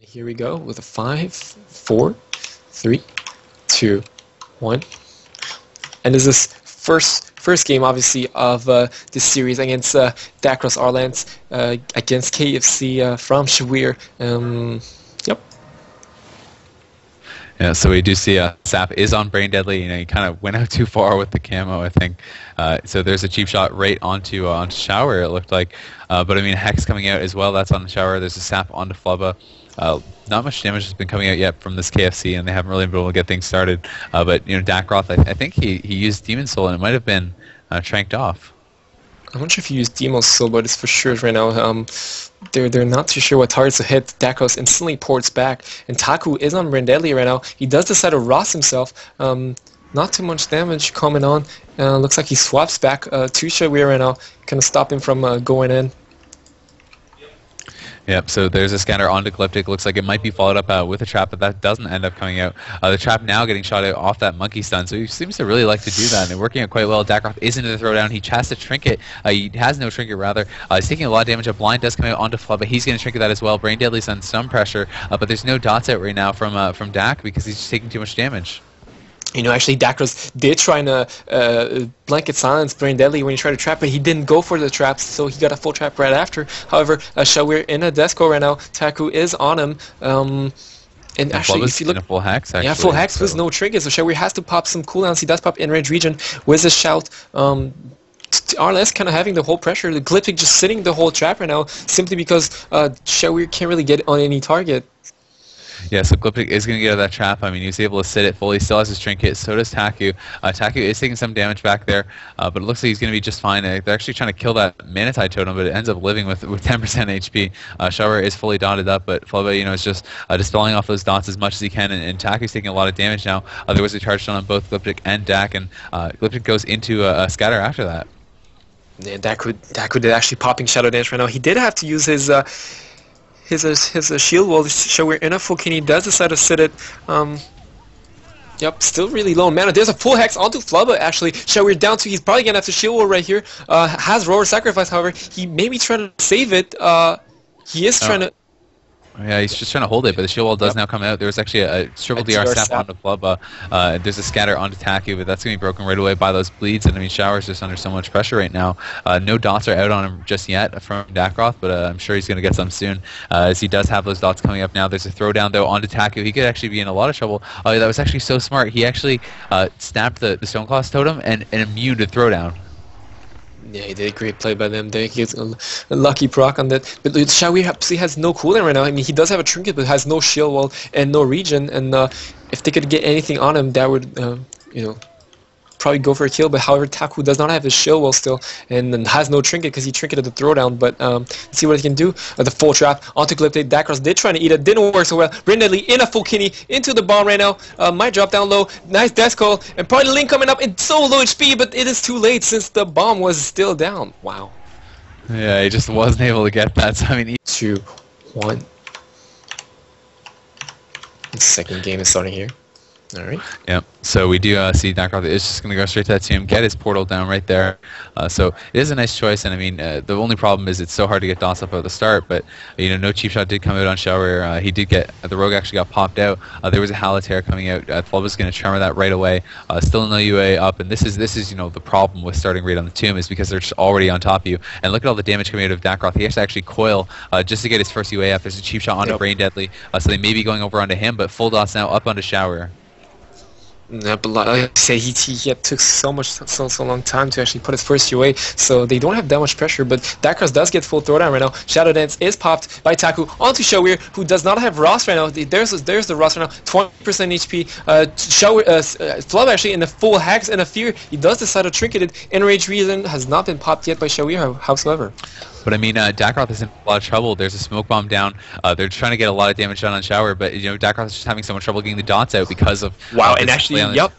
Here we go with a 5, 4, 3, 2, 1. And this is first game, obviously, of this series against Dakkroth RLS against KFC from Shawir. Yep. Yeah, so we do see Sap is on Braindeadly. You know, he kind of went out too far with the camo, I think. So there's a cheap shot right onto Shawir, it looked like. But I mean, Hex coming out as well. That's on the Shawir. There's a Sap onto Flubbah. Not much damage has been coming out yet from this KFC, and they haven't really been able to get things started. But you know, Dakkroth, I think he used Demon Soul, and it might have been tranked off. I'm not sure if he used Demon Soul, but it's for sure right now. They're not too sure what targets to hit. Dakkroth instantly ports back, and Taku is on Braindeadly right now. He does decide to Ross himself. Not too much damage coming on. Looks like he swaps back to Shawir right now, kind of stop him from going in. Yep, so there's a scanner onto Glyptic. Looks like it might be followed up with a trap, but that doesn't end up coming out. The trap now getting shot out off that monkey stun, so he seems to really like to do that, and working out quite well. Dakkroth is into the throwdown. He has to trinket. He has no trinket, rather. He's taking a lot of damage. A blind does come out onto Flubbah, but he's going to trinket that as well. Braindeadly's on some pressure, but there's no dots out right now from Dak because he's just taking too much damage. You know, actually, Dakkroth did try to blanket silence Braindeadly when he tried to trap, but he didn't go for the traps, so he got a full trap right after. However, Shawir in a Desco right now. Taku is on him. And actually, if you look, in a full hex, actually, yeah, full hex with no trinkets, so Shawir has to pop some cooldowns. He does pop in range region with a shout. RLS kind of having the whole pressure. The Glyptic just sitting the whole trap right now, simply because Shawir can't really get on any target. Yeah, so Glyptic is going to get out of that trap. I mean, he was able to sit it fully. Still has his trinket. So does Taku. Taku is taking some damage back there, but it looks like he's going to be just fine. They're actually trying to kill that Manatide totem, but it ends up living with 10% HP. Shawir is fully dotted up, but Flubbah, you know, is just dispelling off those dots as much as he can, and Taku's taking a lot of damage now. There was a charge done on both Glyptic and Dak, and Glyptic goes into a scatter after that. Yeah, Taku did actually popping Shadow Dance right now. He did have to use his shield wall. Shawir in a full kidney does decide to sit it. Yep, still really low in mana. There's a full hex onto Flubbah, actually. Shawir down to, he's probably gonna have to shield wall right here. Has Roar Sacrifice, however. He may be trying to save it. He is trying to... Yeah, he's just trying to hold it, but the shield wall does now come out. There was actually a triple DR sap onto Flubbah. There's a scatter onto Taku, but that's going to be broken right away by those bleeds. And I mean, Shawir's just under so much pressure right now. No dots are out on him just yet from Dakkroth, but I'm sure he's going to get some soon, as he does have those dots coming up now. There's a throwdown, though, onto Taku. He could actually be in a lot of trouble. Oh, that was actually so smart. He actually snapped the Stoneclaws totem and immune to throwdown. Yeah, he did a great play by them. There he gets a lucky proc on that. But Shawir has no cooldown right now. I mean, he does have a trinket, but has no shield wall and no regen. And if they could get anything on him, that would, you know, probably go for a kill. But however, Taku does not have his shield wall still, and has no trinket because he trinketed the throwdown. But let's see what he can do. The full trap onto Glyptic. Dakkroth did try to eat it, didn't work so well. Braindeadly in a full kidney into the bomb right now. Might drop down low. Nice death call, and probably the link coming up in so low HP, but it is too late since the bomb was still down. Wow. Yeah, he just wasn't able to get that. So I mean, 2, 1. The second game is starting here. All right. Yeah. So we do see Dakkroth is just going to go straight to that tomb, get his portal down right there. So it is a nice choice, and I mean, the only problem is it's so hard to get dots up at the start. But you know, no cheap shot did come out on Shawir. He did get the rogue actually got popped out. There was a Halitaire coming out. Flubbah's going to tremor that right away. Still no UA up, and this is you know the problem with starting right on the tomb is because they're just already on top of you. And look at all the damage coming out of Dakkroth. He has to actually coil just to get his first UA up. There's a cheap shot onto Braindeadly, so they may be going over onto him, but full dots now up onto Shawir. Yeah, but like I say, he took so long time to actually put his first UA, so they don't have that much pressure. But Dakkroth does get full throwdown right now. Shadow Dance is popped by Taku onto Shawir, who does not have Ross right now. There's the Ross right now, 20% HP. Flubbah actually in the full hex and a fear. He does decide to trinket it. Enrage Reason has not been popped yet by Shawir, howsoever. But I mean, Dakkroth is in a lot of trouble. There's a smoke bomb down. They're trying to get a lot of damage done on Shawir, but you know, Dakkroth is just having so much trouble getting the dots out because of and actually, yep.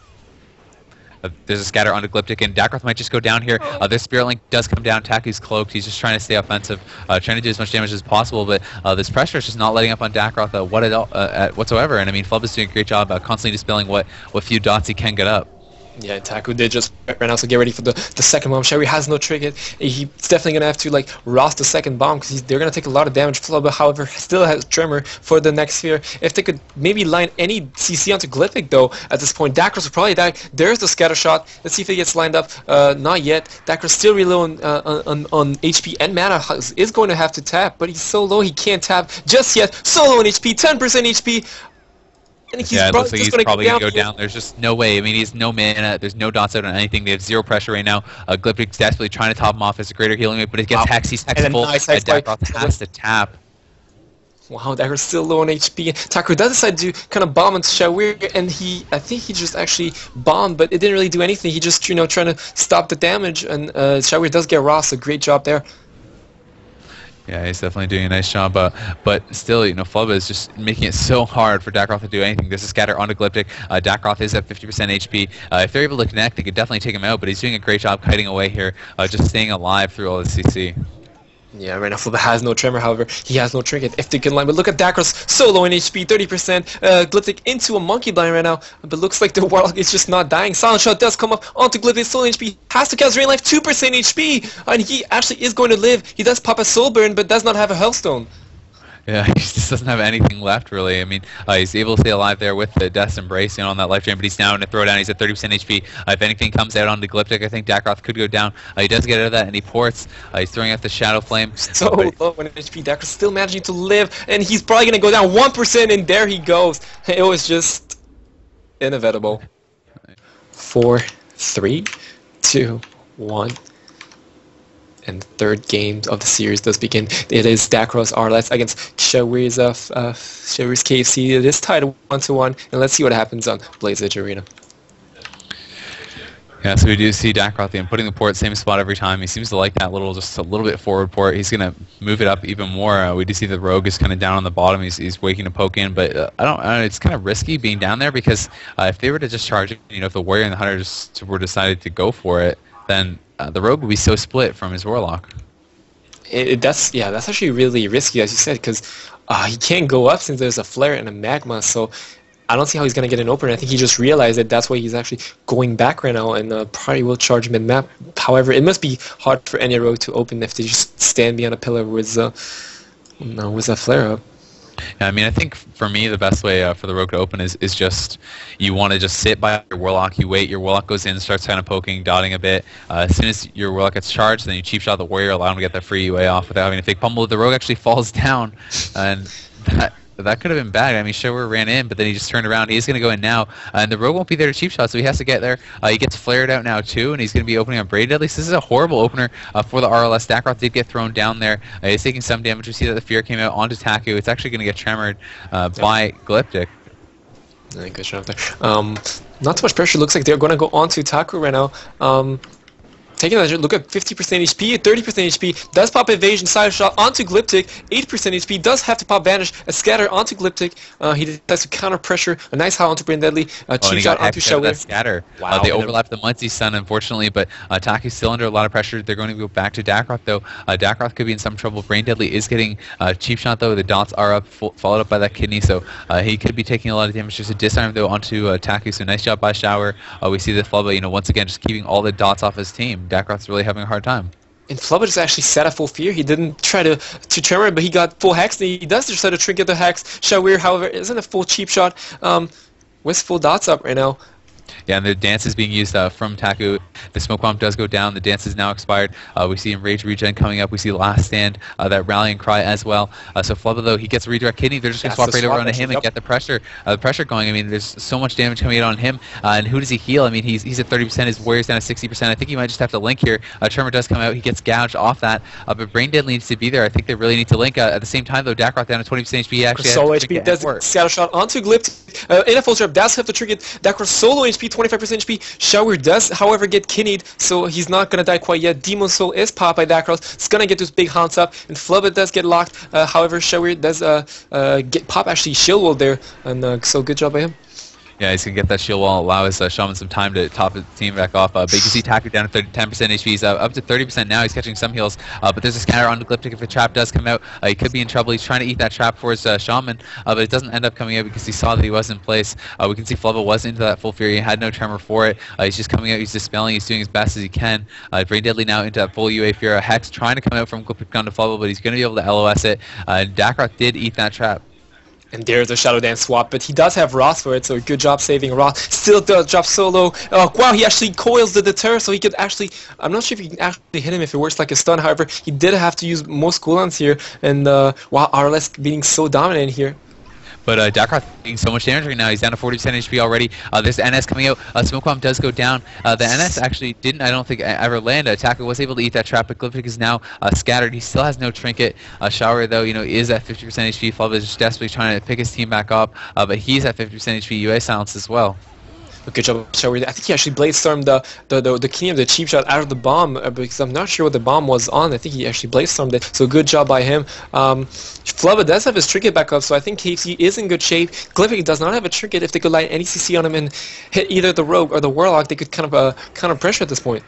There's a scatter onto Glyptic, and Dakkroth might just go down here. Their Spirit Link does come down. Taku's cloaked. He's just trying to stay offensive, trying to do as much damage as possible. But this pressure is just not letting up on Dakkroth whatsoever. And I mean, Flubbah's doing a great job constantly dispelling what few dots he can get up. Yeah, Taku did just right now, so get ready for the second bomb. Shawir has no trinket. He's definitely going to have to like rost the second bomb because they're going to take a lot of damage. Flubbah, however, still has Tremor for the next sphere. If they could maybe line any CC onto Glyptic though, at this point, Dakkroth will probably die. There's the scatter shot. Let's see if it gets lined up. Not yet. Dakkroth still really low on HP and mana is going to have to tap, but he's so low he can't tap just yet. So low on HP, 10% HP. Yeah, it looks like he's probably going to go down. There's just no way. I mean, he has no mana. There's no dots out on anything. They have zero pressure right now. Glyptic's desperately trying to top him off as a greater healing rate, but it gets Hex. He's hexable. Dakkroth has to tap. Wow, Dakkroth's still low on HP. Taku does decide to kind of bomb into Shawir, and I think he just actually bombed, but it didn't really do anything. He just, trying to stop the damage, and Shawir does get Ross. A great job there. Yeah, he's definitely doing a nice job, but still, Flubbah is just making it so hard for Dakkroth to do anything. There's a scatter onto Glyptic. Dakkroth is at 50% HP. If they're able to connect, they could definitely take him out, but he's doing a great job kiting away here, just staying alive through all the CC. Yeah, right now Flubbah has no tremor, however, he has no trinket if they can line. But look at Dakkroth, so low in HP, 30%. Glyptic into a monkey blind right now, but looks like the Warlock is just not dying. Silent Shot does come up onto Glyptic, so low in HP, has to cast Rain Life, 2% HP, and he actually is going to live. He does pop a Soul Burn, but does not have a Healthstone. Yeah, he just doesn't have anything left, really. I mean, he's able to stay alive there with the Death's Embrace on that life drain, but he's now in a throwdown. He's at 30% HP. If anything comes out onto Glyptic, I think Dakkroth could go down. He does get out of that, and he ports. He's throwing out the Shadow Flame. So low on HP. Dakkroth still managing to live, and he's probably going to go down 1%, and there he goes. It was just inevitable. 4, 3, 2, 1. And the third game of the series does begin. It is Dakkroth's RLS against Shawir's KFC. It is tied 1-1, and let's see what happens on Blaze Edge Arena. Yeah, so we do see Dakkroth putting the port same spot every time. He seems to like that just a little bit forward port. He's going to move it up even more. We do see the Rogue is kind of down on the bottom. He's waking to poke in, but I don't know. It's kind of risky being down there because if they were to just charge it, if the Warrior and the Hunter just were decided to go for it, then the Rogue would be so split from his Warlock. That's actually really risky, as you said, because he can't go up since there's a Flare and a Magma, so I don't see how he's going to get an opener. I think he just realized that that's why he's actually going back right now, and probably will charge mid-map. However, it must be hard for any Rogue to open if they just stand behind a pillar with a Flare up. Yeah, I mean, I think for me the best way for the Rogue to open is just you want to just sit by your Warlock, you wait, your Warlock goes in, starts kind of poking, dotting a bit. As soon as your Warlock gets charged, then you cheap shot the Warrior, allow him to get that free UA off without having to fake pummel. The Rogue actually falls down, and that could have been bad. I mean, Shawir ran in, but then he just turned around. He's going to go in now, and the Rogue won't be there to cheap shot, so he has to get there. He gets flared out now, too, and he's going to be opening on Braindeadly. So this is a horrible opener for the RLS. Dakkroth did get thrown down there. He's taking some damage. We see that the Fear came out onto Taku. It's actually going to get tremored by Glyptic. Good job there. Not too much pressure. Looks like they're going to go onto Taku right now. Taking a look at 50% HP, 30% HP, does pop Evasion, Side Shot onto Glyptic, 8% HP, does have to pop Vanish, a Scatter onto Glyptic, he decides to counter pressure, a nice high onto Braindeadly, cheap shot onto Shawir. Scatter. Wow, they overlapped the Munsey Sun, unfortunately, but Taku's still under a lot of pressure. They're going to go back to Dakkroth, though. Dakkroth could be in some trouble. Braindeadly is getting cheap shot, though. The dots are up, followed up by that kidney, so he could be taking a lot of damage. Just a disarm, though, onto Taku, so nice job by Shawir. We see the Flubbah, once again, just keeping all the dots off his team. Dakkroth's really having a hard time. And Flubbah just actually set a full Fear. He didn't try to tremor, but he got full Hex. And he does decide to trinket the Hex. Shawir, however, isn't a full cheap shot with full dots up right now. Yeah, and the dance is being used from Taku. The smoke bomb does go down. The dance is now expired. We see Enrage Regen coming up. We see Last Stand, that Rallying Cry as well. So Flubbah, though, he gets a redirect kidney. They're just going to swap right over onto him and get the pressure going. I mean, there's so much damage coming in on him. And who does he heal? I mean, he's at 30%. His Warrior's down at 60%. I think he might just have to link here. Tremor does come out. He gets gouged off that. But Braindeadly needs to be there. I think they really need to link. At the same time, though, Dakkroth down at 20% HP. He actually so HP does the Scatter Shot onto Glyptic. In a full trap, does have to trigger Dakkroth solo HP, 25% HP. Shawir does, however, get kidneyed, so he's not going to die quite yet. Demon Soul is popped by Dakkroth. It's going to get those big haunts up, and Flubbah does get locked. However, Shawir does get pop actually shield wall there, and so good job by him. Yeah, he's going to get that shield wall, allow his Shaman some time to top his team back off. But you can see Taku down to 10% HP. He's up to 30% now. He's catching some heals. But there's a scatter on the Glyptic. If a trap does come out, he could be in trouble. He's trying to eat that trap for his Shaman, but it doesn't end up coming out because he saw that he was in place. We can see Flubbah was into that full fury. He had no tremor for it. He's just coming out. He's dispelling. He's doing as best as he can. Braindeadly now into that full UA Fury. Hex trying to come out from Glyptic gun to Flubbah, but he's going to be able to LOS it. Dakkroth did eat that trap. And there's a Shadow Dance swap, but he does have Ross for it, so good job saving Ross. Still does drop solo. Wow, he actually coils the deter, so he could actually... I'm not sure if he can actually hit him if it works like a stun. However, he did have to use most cooldowns here, and wow, RLS being so dominant here. But Dakkroth doing so much damage right now. He's down to 40% HP already. There's the NS coming out. Smoke Bomb does go down. The NS actually didn't, I don't think, ever land. Taku was able to eat that trap, but Glyptic is now scattered. He still has no trinket. Shawir, though, is at 50% HP. Flubbah is just desperately trying to pick his team back up, but he's at 50% HP. UA silence as well. Good job, Shawir. I think he actually blade stormed the king of the cheap shot out of the bomb because I'm not sure what the bomb was on. I think he actually blade stormed it. So good job by him. Flubbah does have his trinket back up, so I think KFC is in good shape. Glyptic does not have a trinket. If they could light any CC on him and hit either the rogue or the warlock, they could kind of pressure at this point.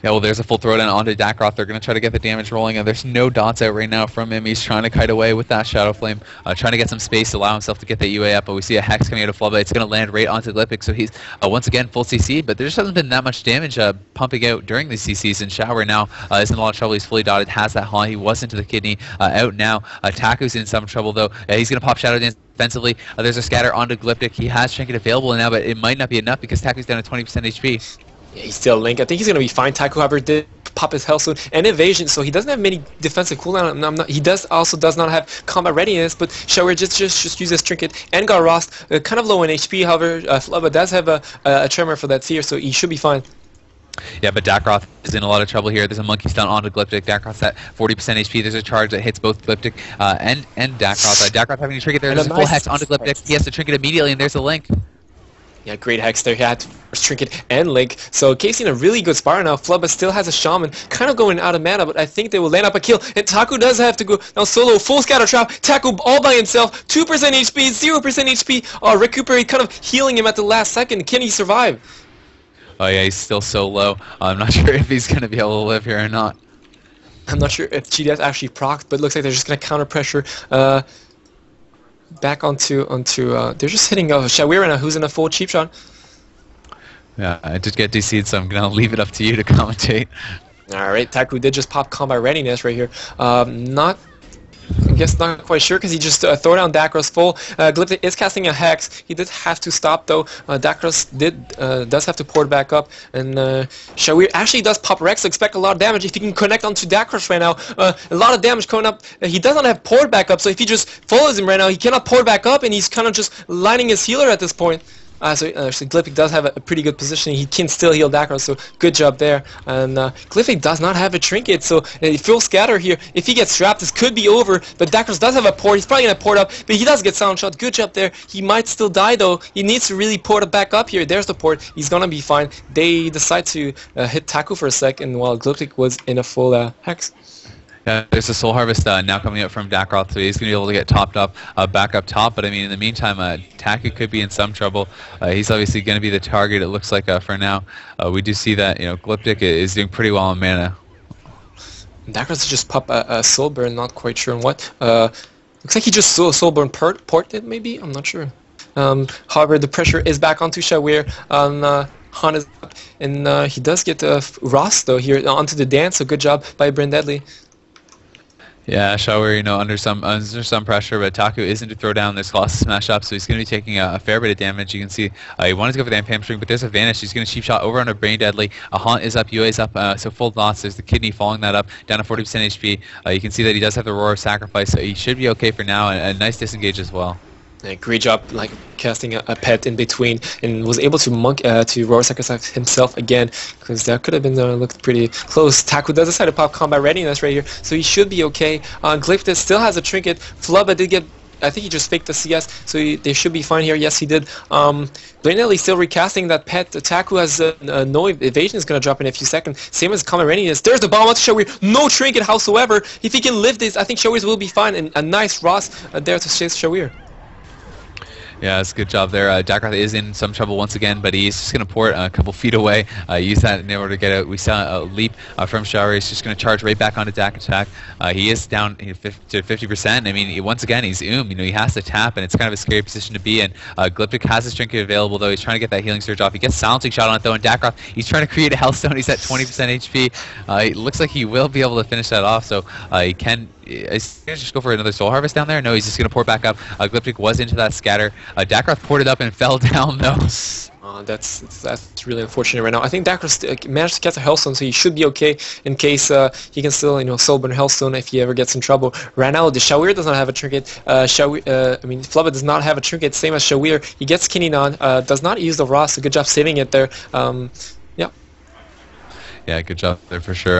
Yeah, well, there's a full throwdown onto Dakkroth. They're going to try to get the damage rolling, and there's no dots out right now from him. He's trying to kite away with that Shadow Flame, trying to get some space to allow himself to get the UA up, but we see a Hex coming out of Flubbah. It's going to land right onto Glyptic, so he's once again full CC, but there just hasn't been that much damage pumping out during these CCs, and Shawir now is in a lot of trouble. He's fully dotted, has that haunt. He was into the kidney, out now. Taku's in some trouble, though. He's going to pop Shadow Dance defensively. There's a scatter onto Glyptic. He has Trinket available now, but it might not be enough because Taku's down to 20% HP. Yeah, he's still Link. I think he's going to be fine. Taku, however, did pop his health soon and evasion, so he doesn't have many defensive cooldown. He does not have combat readiness, but Shawir just uses Trinket and got Rost, kind of low in HP. However, Flubbah does have a tremor for that fear, so he should be fine. Yeah, but Dakkroth is in a lot of trouble here. There's a monkey stun onto Glyptic. Dakkroth's at 40% HP. There's a charge that hits both Glyptic and Dakkroth. Dakkroth having a trinket there. There's a full Hex onto Glyptic. He has to trinket immediately, and there's a Link. Yeah, great Hex there. He had first Trinket and Link. So KFC in a really good spot now. Flubbah still has a Shaman, kind of going out of mana, but I think they will land up a kill. And Taku does have to go now solo, full scatter trap. Taku all by himself, 2% HP, 0% HP. Recuperate, kind of healing him at the last second. Can he survive? Oh yeah, he's still so low. I'm not sure if he's going to be able to live here or not. I'm not sure if GDS actually procced, but it looks like they're just going to counter pressure. Back onto they're just hitting Shawir right now, who's in a full cheap shot. Yeah, I did get DC'd, so I'm gonna leave it up to you to commentate. Alright, Taku did just pop combat readiness right here. I guess not quite sure because he just throw down Dakkroth full. Glyptic is casting a Hex. He did have to stop though. Dakkroth does have to pour it back up, and Shawir actually does pop Rex. So expect a lot of damage if he can connect onto Dakkroth right now. A lot of damage coming up. He does not have poured back up, so if he just follows him right now, he cannot pour back up, and he's kind of just lining his healer at this point. So actually, Glyptic does have a pretty good position. He can still heal Dakkroth, so good job there. And Glyptic does not have a trinket, so full scatter here. If he gets trapped, this could be over. But Dakkroth does have a port. He's probably gonna port up, but he does get sound shot. Good job there. He might still die though. He needs to really port it back up here. There's the port. He's gonna be fine. They decide to hit Taku for a second while Glyptic was in a full Hex. There's a Soul Harvest now coming out from Dakkroth, so he's going to be able to get topped up, back up top. But I mean, in the meantime, Taku could be in some trouble. He's obviously going to be the target, it looks like, for now. We do see that, Glyptic is doing pretty well on mana. Dakkroth just pop a Soul Burn, not quite sure on what. Looks like he just Soul Burn ported, maybe? I'm not sure. However, the pressure is back onto Shawir. Han is up, and he does get Ross, though, here onto the dance, so good job by Braindeadly. Yeah, Shawir, under some pressure, but Taku isn't to throw down. There's lots of smash up, so he's going to be taking a fair bit of damage. You can see he wanted to go for the hamstring, but there's a vanish. He's going to cheap shot over on a Braindeadly. A haunt is up, UA is up, so full dots. There's the kidney following that up, down to 40% HP. You can see that he does have the Roar of Sacrifice, so he should be okay for now, and a nice disengage as well. Great job, casting a pet in between, and was able to Roar Sacrifice himself again, because that could have been looked pretty close. Taku does decide to pop combat readiness right here, so he should be okay. Glyptic still has a trinket. Flubbah did get, I think he just faked the CS, so they should be fine here. Yes, he did. Braindeadly still recasting that pet. Taku has no evasion is going to drop in a few seconds. Same as combat readiness. There's the bomb onto Shawir. No trinket, howsoever. If he can live this, I think Shawir will be fine, and a nice Ross there to chase Shawir. Yeah, it's a good job there. Dakkroth is in some trouble once again, but he's just going to port a couple feet away. Use that in order to get out. We saw a leap from Shawir. He's just going to charge right back onto Dak attack. He is down to 50%. I mean, once again, he's he has to tap, and it's kind of a scary position to be in. Glyptic has his trinket available, though. He's trying to get that healing surge off. He gets silencing shot on it, though, and Dakkroth, he's trying to create a Hellstone. He's at 20% HP. It looks like he will be able to finish that off, so he can... Is he going to just go for another Soul Harvest down there? No, he's just going to port back up. Glyptic was into that scatter. Dakkroth ported up and fell down, though. That's really unfortunate right now. I think Dakkroth managed to get the Hellstone, so he should be okay in case he can still, Soulburn Hellstone if he ever gets in trouble. Right now, the Shawir does not have a trinket. Flubbah does not have a trinket, same as Shawir. He gets Kinny on, does not use the Ross. So good job saving it there. Yeah. Yeah, good job there for sure.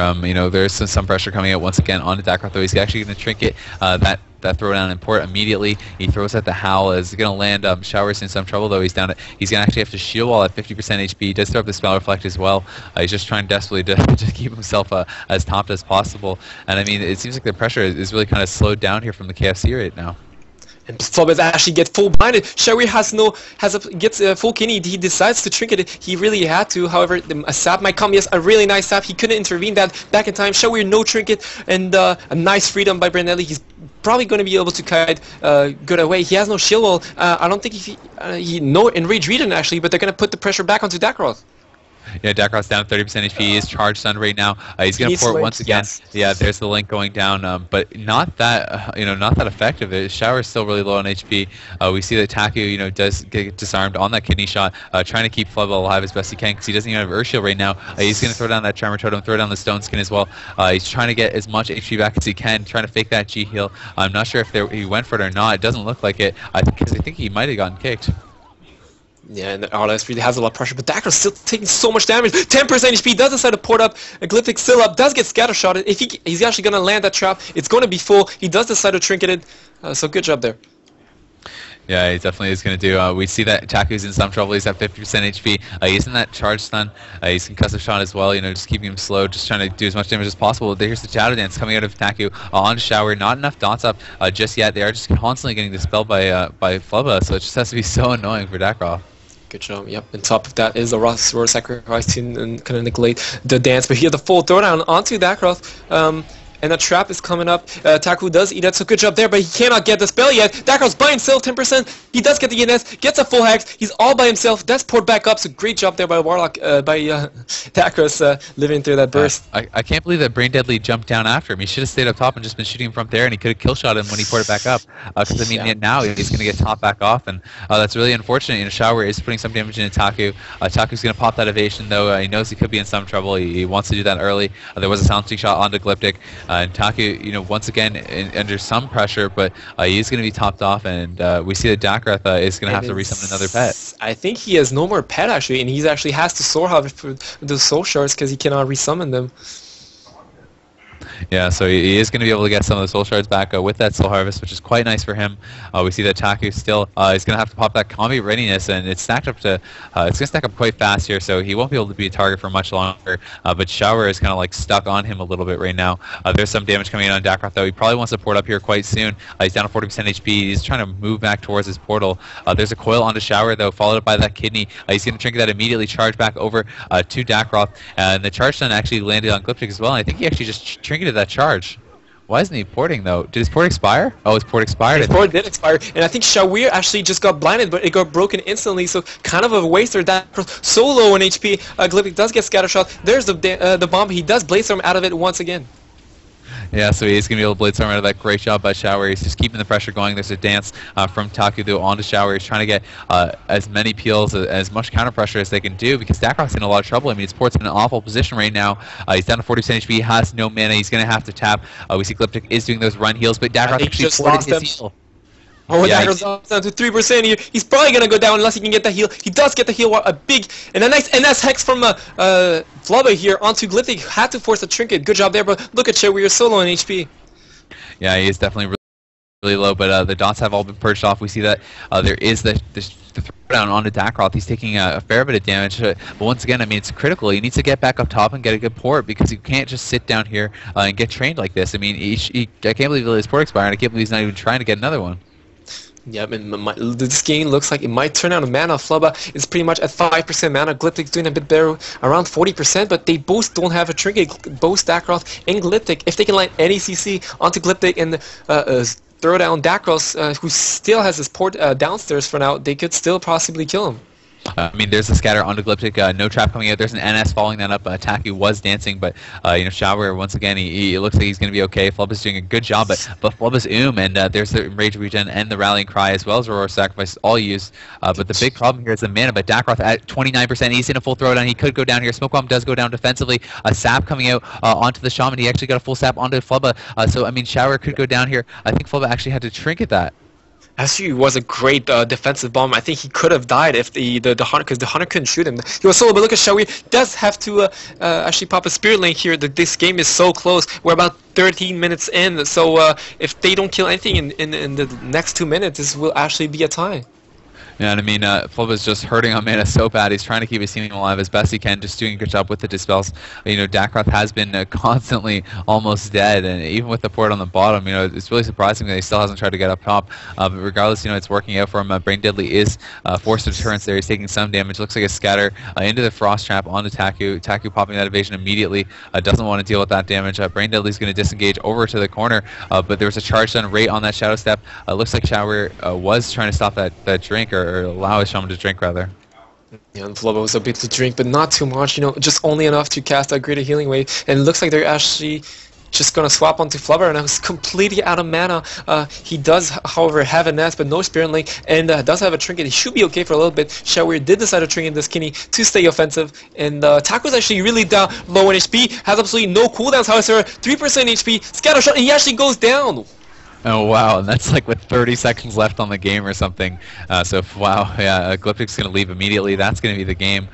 There's some pressure coming out once again on Dakkroth, though. He's actually going to trinket that throwdown and port immediately. He throws at the Howl. Is going to land. Shawir's in some trouble, though. He's down. He's going to actually have to shield wall at 50% HP. He does throw up the Spell Reflect as well. He's just trying desperately to keep himself as topped as possible. And I mean, it seems like the pressure is really kind of slowed down here from the KFC right now. And Flubbah actually gets full blinded. Shawir gets full Kinny. He decides to trinket it. He really had to. However, a sap might come. Yes, a really nice sap. He couldn't intervene that back in time. Shawir no trinket and a nice freedom by Braindeadly. He's probably going to be able to kite good away. He has no shield wall. I don't think he no enrage region actually, but they're going to put the pressure back onto Dakkroth. Yeah, Dakkroth's down 30% HP. He is charged stunned right now. He's going to port once again. Yes. Yeah, there's the link going down, but not that not that effective. Shawir's still really low on HP. We see that Taku does get disarmed on that kidney shot, trying to keep Flubbah alive as best he can because he doesn't even have Earth Shield right now. He's going to throw down that Tremor Totem, throw down the Stone Skin as well. He's trying to get as much HP back as he can, trying to fake that G heal. I'm not sure if he went for it or not. It doesn't look like it. I think he might have gotten kicked. Yeah, and the RLS really has a lot of pressure, but Dakkroth's still taking so much damage. 10% HP, does decide to port up. Glyptic still up, does get scatter shotted. If he's actually going to land that trap, it's going to be full. He does decide to trinket it, so good job there. Yeah, he definitely is going to do. We see that Taku's in some trouble. He's at 50% HP. He's in that charge stun. He's concussive shot as well, just keeping him slow, just trying to do as much damage as possible. Here's the Shadow Dance coming out of Taku on Shawir. Not enough dots up just yet. They are just constantly getting dispelled by Flubbah, so it just has to be so annoying for Dakkroth. Good job, yep. And top of that is a Ross Sword Sacrifice to kind of neglect the dance. But here the full throwdown onto Dakkroth. And a trap is coming up. Taku does eat that, so good job there, but he cannot get the spell yet. Dakkroth's by himself, 10%. He does get the ENS, gets a full hex. He's all by himself. That's poured back up, so great job there by Warlock, by Dakkroth living through that burst. I can't believe that Braindeadly jumped down after him. He should have stayed up top and just been shooting him from there, and he could have killshot him when he poured it back up. Because, now he's going to get topped back off, and that's really unfortunate. Shawir is putting some damage into Taku. Taku's going to pop that evasion, though. He knows he could be in some trouble. He wants to do that early. There was a silencing shot onto Glyptic. And Taku, once again, under some pressure, but he is going to be topped off, and we see that Dakkroth is going to have to resummon another pet. I think he has no more pet, actually, and he actually has to Soul Harvest for the Soul Shards because he cannot resummon them. Yeah, so he is going to be able to get some of the Soul Shards back with that Soul Harvest, which is quite nice for him. We see that Taku still is going to have to pop that Combi Readiness, and it's stacked up to it's going to stack up quite fast here, so he won't be able to be a target for much longer. But Shawir is kind of like stuck on him a little bit right now. There's some damage coming in on Dakkroth, though. He probably wants to port up here quite soon. He's down to 40% HP. He's trying to move back towards his portal. There's a coil onto Shawir, though, followed up by that kidney. He's going to trinket that immediately, charge back over to Dakkroth, and the charge stun actually landed on Glyptic as well, and I think he actually just trinketed that charge. Why isn't he porting, though? Did his port expire? Oh, his port expired. His port did expire, and I think Shawir actually just got blinded, but it got broken instantly, so kind of a waster. Dakkroth so low on HP. Glyptic does get scattershot. There's the bomb. He does Blade Storm out of it once again. Yeah, so he's going to be able to Blade Storm out of that. Great job by Shawir. He's just keeping the pressure going. There's a dance from Taku, though, onto Shawir. He's trying to get as many peels, as much counter pressure as they can do, because Dakkroth's in a lot of trouble. I mean, his port's in an awful position right now. He's down to 40% HP. He has no mana. He's going to have to tap. We see Glyptic is doing those run heals, but Dakkroth actually ported his heal. Oh, yeah, Dakkroth's down to 3% here. He's probably going to go down unless he can get the heal. He does get the heal, a big, and a nice NS Hex from Flubbah here onto Glyptic. Had to force a trinket. Good job there, but look at Shawir solo on HP. Yeah, he is definitely really low, but the dots have all been purged off. We see that there is the throwdown onto Dakkroth. He's taking a fair bit of damage, but once again, I mean, it's critical. He needs to get back up top and get a good port, because you can't just sit down here and get trained like this. I mean, I can't believe his port expired, and I can't believe he's not even trying to get another one. Yep, and this game looks like it might turn out. Mana Flubbah is pretty much at 5% mana. Glyptic's doing a bit better, around 40%, but they both don't have a trinket. Both Dakkroth and Glyptic. If they can line any CC onto Glyptic and throw down Dakkroth, who still has his port downstairs for now, they could still possibly kill him. I mean, there's a scatter onto Glyptic, no trap coming out. There's an NS following that up. Taku was dancing, but Shawir, once again, he looks like he's going to be okay. Flubbah's doing a good job, but Flubbah's and there's the Rage Regen and the Rallying Cry, as well as Aurora Sacrifice, all used. But the big problem here is the mana, but Dakkroth at 29%, he's in a full throwdown. He could go down here. Smoke Bomb does go down defensively. A sap coming out onto the Shaman. He actually got a full sap onto Flubbah. So, I mean, Shawir could go down here. I think Flubbah actually had to trinket that. Actually, was a great defensive bomb. I think he could have died if the Hunter, because the Hunter couldn't shoot him. He was solo, but look at Shawir does have to actually pop a Spirit Link here. This game is so close. We're about 13 minutes in, so if they don't kill anything in the next 2 minutes, this will actually be a tie. Yeah, and I mean, Flubbah's just hurting on mana so bad. He's trying to keep his team alive as best he can, just doing a good job with the dispels. Dakkroth has been constantly almost dead, and even with the port on the bottom, it's really surprising that he still hasn't tried to get up top. But regardless, it's working out for him. Braindeadly is forced to deterrence there. He's taking some damage. Looks like a scatter into the Frost Trap onto Taku. Taku popping that evasion immediately. Doesn't want to deal with that damage. Braindeadly's going to disengage over to the corner, but there was a charge done right on that Shadow Step. Looks like Shawir was trying to stop that drink, or allow his Shaman to drink, rather. Yeah, and Flubbah was a bit to drink, but not too much, just only enough to cast a Greater Healing Wave, and it looks like they're actually just gonna swap onto Flubbah, and I was completely out of mana. He does, however, have a nest, but no Spirit Link, and does have a trinket. He should be okay for a little bit. Shawir did decide to trinket this Kinney to stay offensive, and Taku's actually really down low on HP, has absolutely no cooldowns, however, 3% HP, scatter shot, and he actually goes down! Oh, wow, and that's like with 30 seconds left on the game or something. Wow, yeah, Glyptic's going to leave immediately. That's going to be the game.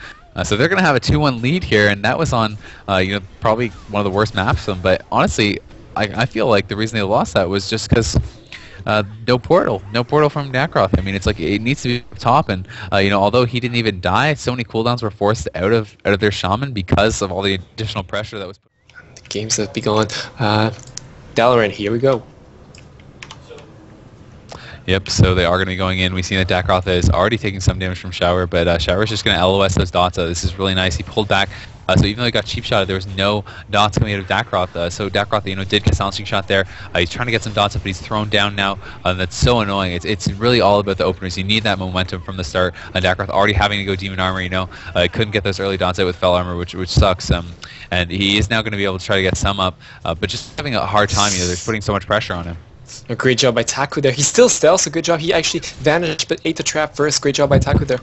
So they're going to have a 2-1 lead here, and that was on, probably one of the worst maps for them. But honestly, I feel like the reason they lost that was just because no portal from Dakkroth. I mean, it's like it needs to be up top, and although he didn't even die, so many cooldowns were forced out of their Shaman because of all the additional pressure that was put. The games have begun. Dalaran, here we go. Yep, so they are going to be going in. We see that Dakkroth is already taking some damage from Shawir, but Shawir's just going to LOS those dots. This is really nice. He pulled back, so even though he got cheap shot, there was no dots coming out of Dakkroth. So Dakkroth, did get silencing shot there. He's trying to get some dots up, but he's thrown down now. That's so annoying. It's really all about the openers. You need that momentum from the start. Dakkroth already having to go Demon Armor, couldn't get those early dots out with Fell Armor, which sucks. And he is now going to be able to try to get some up, but just having a hard time. They're putting so much pressure on him. A great job by Taku there. He still stealths, so good job. He actually vanished, but ate the trap first. Great job by Taku there.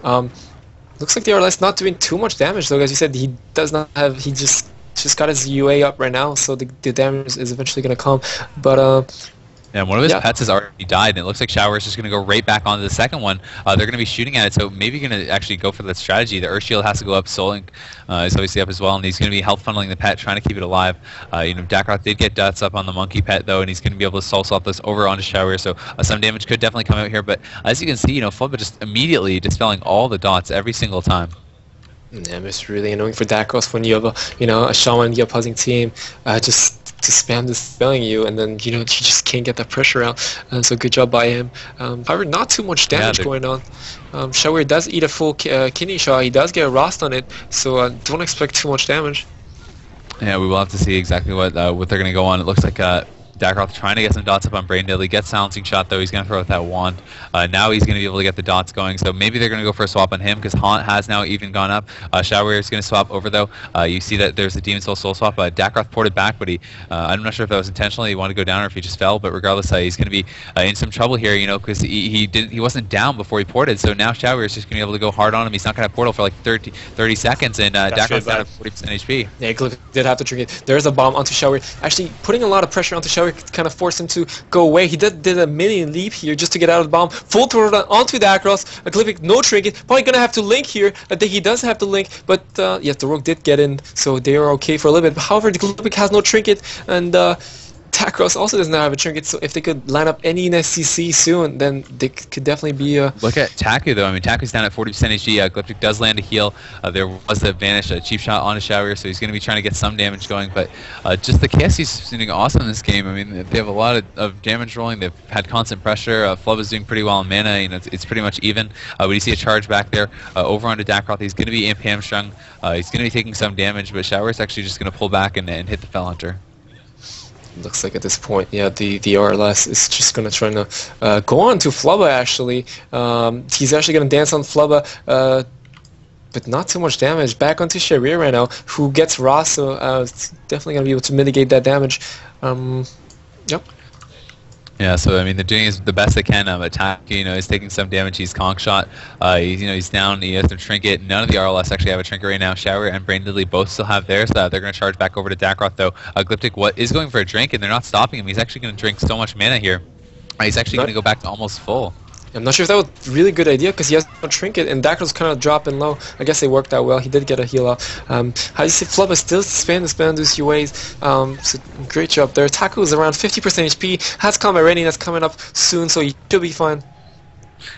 Looks like the RLS not doing too much damage, though. As you said, he does not have. He just got his UA up right now, so the damage is eventually going to come. But Yeah, one of his pets has already died, and it looks like Shawir is just going to go right back onto the second one. They're going to be shooting at it, so maybe going to actually go for that strategy. The Earth Shield has to go up, Soul Link is obviously up as well, and he's going to be health funneling the pet, trying to keep it alive. Dakkroth did get dots up on the monkey pet, though, and he's going to be able to soul swap this over onto Shawir, so some damage could definitely come out here. But as you can see, Flubbah just immediately dispelling all the dots every single time. Yeah, it's really annoying for Dakkroth when you have a shaman in the opposing team just to spam dispelling you, and then you just can't get that pressure out. So good job by him. However, not too much damage going on. Shawir does eat a full kidney shot. He does get a Rost on it, so don't expect too much damage. Yeah, we will have to see exactly what they're going to go on. It looks like Dakkroth trying to get some dots up on Braindeadly, gets silencing shot though. He's going to throw out that wand. Now he's going to be able to get the dots going, so maybe they're going to go for a swap on him because Haunt has now even gone up. Shawir is going to swap over though. You see that there's a Demon Soul swap. Dakkroth ported back, but I'm not sure if that was intentionally. He wanted to go down or if he just fell, but regardless, he's going to be in some trouble here, because he wasn't down before he ported, so now Shawir is just going to be able to go hard on him. He's not going to have portal for like 30 seconds, and Dakkroth's down at 40% HP. Yeah, Glyptic did have to trigger it. There's a bomb onto Shawir. Actually, putting a lot of pressure onto Shawir kind of forced him to go away. He did a minion leap here just to get out of the bomb. Full throw onto Dakkroth. Glyptic no trinket. Probably gonna have to link here. I think he does have to link, but yes, the rogue did get in, so they are okay for a little bit. However, the Glyptic has no trinket, and Dakkroth also does not have a trinket, so if they could line up any CC soon, then they could definitely be... Look at Taku, though. I mean, Taku's down at 40% HP. Glyptic does land a heal. There was the advantage, a cheap shot on a Shawir, so he's going to be trying to get some damage going. But just the KFC's doing awesome in this game. I mean, they have a lot of damage rolling. They've had constant pressure. Flubba's doing pretty well in mana. You know, it's pretty much even. But you see a charge back there over onto Dakkroth. He's going to be imp hamstrung. He's going to be taking some damage, but Shawir's actually just going to pull back and hit the Fell Hunter. Looks like at this point, yeah, the RLS is just going to try to go on to Flubbah, actually. He's actually going to dance on Flubbah, but not too much damage. Back onto Shawir right now, who gets Raw, so it's definitely going to be able to mitigate that damage. Yep. Yeah, so I mean, they're doing the best they can. Taku, you know, he's taking some damage. He's conk shot. He's down. He has no trinket. None of the RLS actually have a trinket right now. Shawir and Braindeadly both still have theirs. They're going to charge back over to Dakkroth, though. Glyptic is going for a drink, and they're not stopping him. He's actually going to drink so much mana here. He's actually going to go back to almost full. I'm not sure if that was a really good idea because he has no trinket and Dakkroth's kind of dropping low. I guess they worked out well. He did get a heal off. How do you say Flubbah still spam those UAs? So great job there. Taku is around 50% HP. Has combat readiness coming up soon, so he should be fine.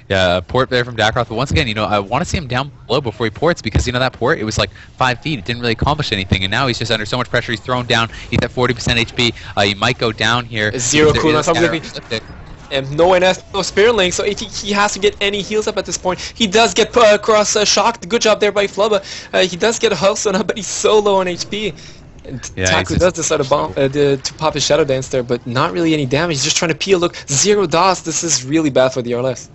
Yeah, port there from Dakkroth. But once again, you know, I want to see him down below before he ports because, you know, that port, it was like 5 feet. It didn't really accomplish anything. And now he's just under so much pressure. He's thrown down. He's at 40% HP. He might go down here. Zero cooldown. And no one has no Spirit Link, so he has to get any heals up at this point. He does get cross shocked. Good job there by Flubbah. He does get a Healthstone up, but he's so low on HP. And yeah, Taku does decide to pop his Shadow Dance there, but not really any damage. He's just trying to peel. Look, 0 DOS. This is really bad for the RLS.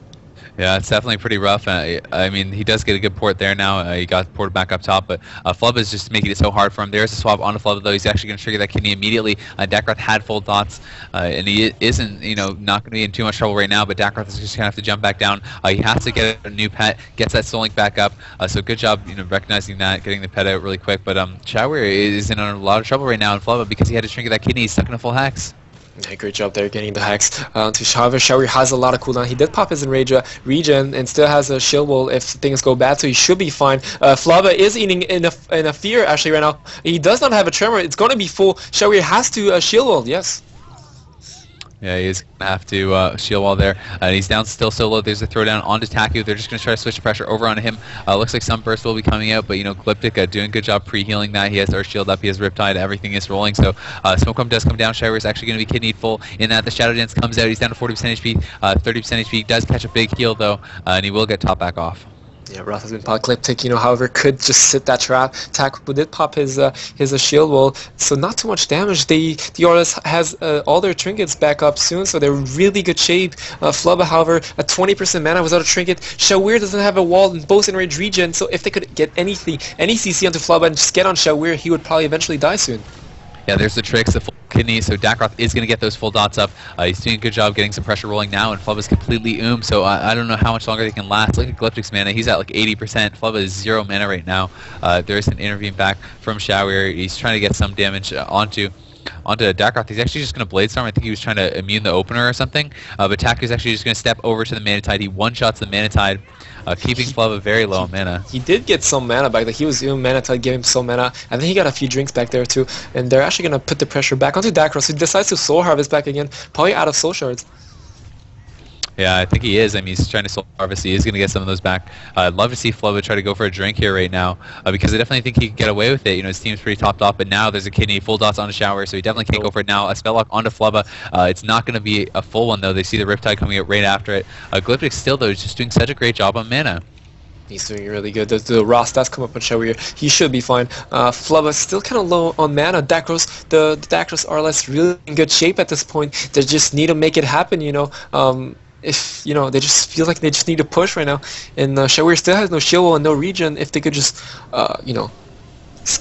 Yeah, it's definitely pretty rough. I mean, he does get a good port there now. He got ported back up top, but Flubbah is just making it so hard for him. There's a swap onto Flubbah, though. He's actually going to trigger that kidney immediately. Dakkroth had full dots, and he isn't, you know, not going to be in too much trouble right now, but Dakkroth is just going to have to jump back down. He has to get a new pet, gets that Soul Link back up, so good job, you know, recognizing that, getting the pet out really quick. But Shawir is in a lot of trouble right now in Flubbah because he had to trigger that kidney. He's stuck in a full hex. Yeah, great job there getting the hex to Shawir. Shawir has a lot of cooldown. He did pop his Enrage regen and still has a shield wall if things go bad, so he should be fine. Flubbah is eating in a fear actually right now. He does not have a tremor. It's going to be full. Shawir has to shield wall. Yes. Yeah, he's going to have to shield wall there. He's down still so low. There's a throwdown onto Taku. They're just going to try to switch the pressure over onto him. Looks like some burst will be coming out, but, you know, Glyptic doing a good job pre-healing that. He has our shield up. He has Riptide. Everything is rolling. So Smoke Bomb does come down. Shawir is actually going to be kidneyed full in that. The Shadow Dance comes out. He's down to 40% HP, 30% HP. Does catch a big heal, though, and he will get top back off. Yeah, Roth has been popped. Glyptic, you know, however, could just sit that trap. Taku did pop his shield wall, so not too much damage. The RLS has all their trinkets back up soon, so they're in really good shape. Flubbah, however, at 20% mana without a trinket. Shawir doesn't have a wall in both Enrage regen, so if they could get any CC onto Flubbah and just get on Shawir, he would probably eventually die soon. Yeah, there's the tricks, the full kidney, so Dakkroth is going to get those full dots up. He's doing a good job getting some pressure rolling now, and Flubbah's completely so I don't know how much longer they can last. Look at Glyptic's mana, he's at like 80%. Flubbah is 0 mana right now. There's an intervene back from Shawir. He's trying to get some damage onto Dakkroth. He's actually just going to Blade Storm. I think he was trying to immune the opener or something, but Taku's actually just going to step over to the Mana Tide. He one-shots the Mana Tide, keeping Flubbah very low on mana. He did get some mana back. Like, he was in Mana Tide, gave him some mana, and then he got a few drinks back there too. And they're actually going to put the pressure back onto Dakkroth, who decides to Soul Harvest back again, probably out of Soul Shards. Yeah, I think he is. I mean, he's trying to Soul Harvest. He is going to get some of those back. I'd love to see Flubbah try to go for a drink here right now because I definitely think he can get away with it. You know, his team's pretty topped off, but now there's a kidney, full dots on a Shawir, so he definitely can't go for it now. A Spell Lock onto Flubbah. It's not going to be a full one, though. They see the Riptide coming out right after it. Glyptic still, though, is just doing such a great job on mana. He's doing really good. The raw stats come up on Shawir. He should be fine. Flubbah still kind of low on mana. Dakkroth, the Dakkroth RLS really in good shape at this point. They just need to make it happen, you know. If, you know, they just feel like they just need to push right now. And Shawir still has no shield wall and no regen. If they could just, you know,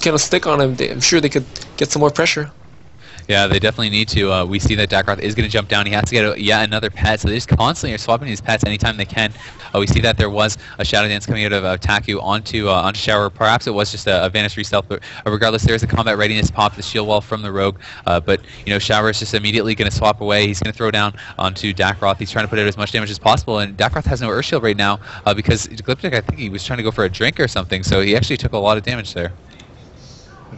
kind of stick on him, I'm sure they could get some more pressure. Yeah, they definitely need to. We see that Dakkroth is going to jump down. He has to get yet another pet, so they just constantly are swapping these pets anytime they can. We see that there was a Shadow Dance coming out of Taku onto Shawir. Perhaps it was just a Vanish Re-Stealth, but regardless, there's a Combat Readiness pop, the shield wall from the Rogue. But, you know, Shawir is just immediately going to swap away. He's going to throw down onto Dakkroth. He's trying to put out as much damage as possible, and Dakkroth has no Earth Shield right now because Glyptic, I think he was trying to go for a drink or something, so he actually took a lot of damage there.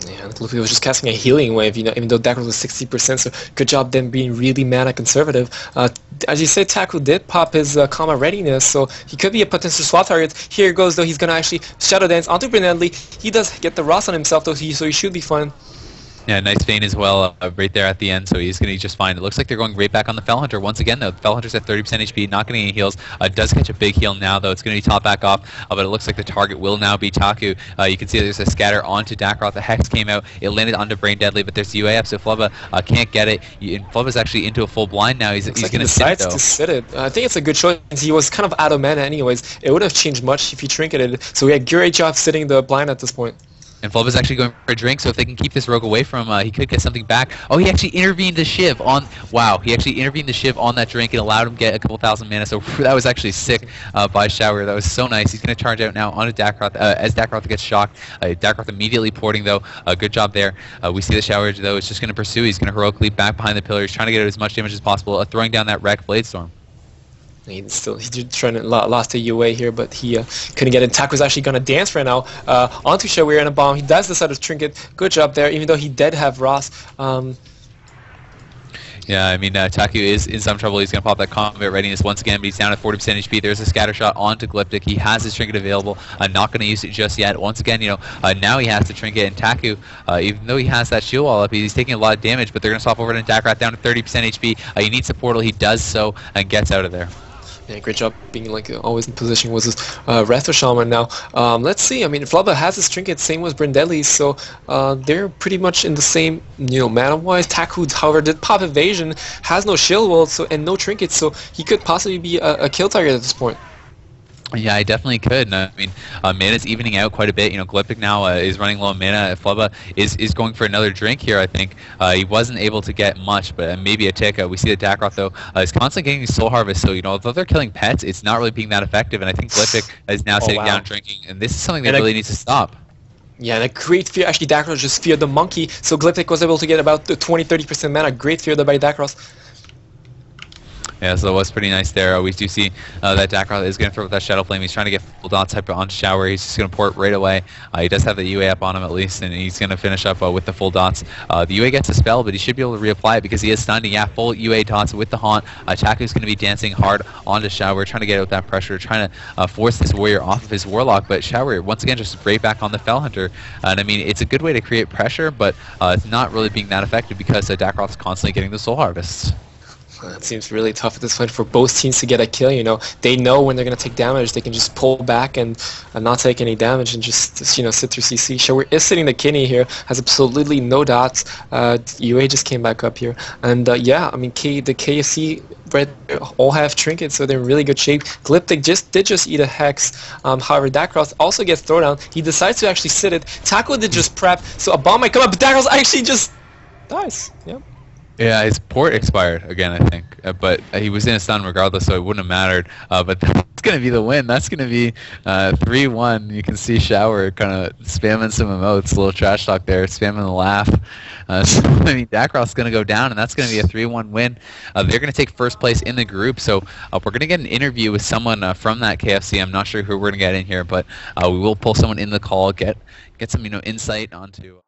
Yeah, Glyptic was just casting a healing wave, even though Dakkroth was 60%, so good job them being really mana conservative. As you said, Taku did pop his comma readiness, so he could be a potential swap target. Here goes, though, he's going to actually Shadow Dance onto Braindeadly. He does get the Ross on himself, though, so he should be fine. Yeah, nice feint as well right there at the end, so he's going to be just fine. It looks like they're going right back on the Fell Hunter once again, though. The Fell Hunter's at 30% HP, not getting any heals. Does catch a big heal now, though. It's going to be top back off, but it looks like the target will now be Taku. You can see there's a scatter onto Dakkroth. The Hex came out. It landed onto Braindeadly, but there's the UA up, so Flubbah can't get it. Flubbah's actually into a full blind now. He's going to sit it, though. To sit it. I think it's a good choice. He was kind of out of mana anyways. It would have changed much if he trinketed. So yeah, great job sitting the blind at this point. And Flubbah's actually going for a drink, so if they can keep this rogue away from him, he could get something back. Oh, he actually intervened the Shiv on... Wow, he actually intervened the Shiv on that drink and allowed him to get a couple thousand mana, so that was actually sick by Shawir. That was so nice. He's going to charge out now onto Dakkroth as Dakkroth gets shocked. Dakkroth immediately porting, though. Good job there. We see that Shawir, though, is just going to pursue. He's going to heroic leap back behind the pillar. He's trying to get out as much damage as possible, throwing down that Wreck Bladestorm. He's trying to lost a UA here, but he couldn't get it. Taku's actually gonna dance right now onto Shawir and a bomb. He does decide to trinket. Good job there, even though he did have Ross. Yeah, I mean, Taku is in some trouble. He's going to pop that combat readiness once again, but he's down at 40% HP. There's a scatter shot onto Glyptic. He has his trinket available. Not going to use it just yet. Once again, now he has to trinket, and Taku, even though he has that shield wall up, he's taking a lot of damage, but they're going to swap over to Dakkroth down to 30% HP. He needs the portal. He does so and gets out of there. Yeah, great job being always in position with his Retro Shaman now. Let's see. I mean, Flubbah has his trinket, same with Braindeadly, so they're pretty much in the same, mana-wise. Taku, however, did pop evasion, has no shield wall, and no trinket, so he could possibly be a kill target at this point. Yeah, I definitely could. I mean, mana's evening out quite a bit. Glyptic now is running low on mana. Flubbah is going for another drink here, I think. He wasn't able to get much, but maybe a tick. We see that Dakkroth, though, is constantly getting Soul Harvest, so, although they're killing pets, it's not really being that effective, and I think Glyptic is now sitting down drinking, and this is something that really needs to stop. Yeah, and a great fear. Actually, Dakkroth just feared the monkey, so Glyptic was able to get about 20-30% mana. Great fear there by Dakkroth. Yeah, so that was pretty nice there. We do see that Dakkroth is going to throw with that Shadow Flame. He's trying to get full dots type on Shawir. He's just going to port right away. He does have the UA up on him at least, and he's going to finish up with the full dots. The UA gets a spell, but he should be able to reapply it because he is stunned. Yeah, full UA dots with the Haunt. Taku's going to be dancing hard onto Shawir, trying to get out that pressure, trying to force this warrior off of his Warlock, but Shawir, once again, just right back on the Fell Hunter. And I mean, it's a good way to create pressure, but it's not really being that effective because Dakkroth's constantly getting the Soul Harvests. It seems really tough at this point for both teams to get a kill. They know when they're going to take damage, they can just pull back and not take any damage and just sit through CC. Shawir is sitting the kidney here, has absolutely no dots. UA just came back up here, and yeah, I mean the KFC all have trinkets, so they're in really good shape. Glyptic did just eat a Hex. However, Dakkroth also gets thrown down. He decides to actually sit it. Taku did just prep, so a bomb might come up, but Dakkroth actually just dies. Yeah. Yeah, his port expired again, I think, but he was in a stun regardless, so it wouldn't have mattered. But that's going to be the win. That's going to be 3-1. You can see Shawir kind of spamming some emotes, a little trash talk there, spamming the laugh. So, I mean, Dakkroth's going to go down, and that's going to be a 3-1 win. They're going to take first place in the group, so we're going to get an interview with someone from that KFC. I'm not sure who we're going to get in here, but we will pull someone in the call, get some insight onto...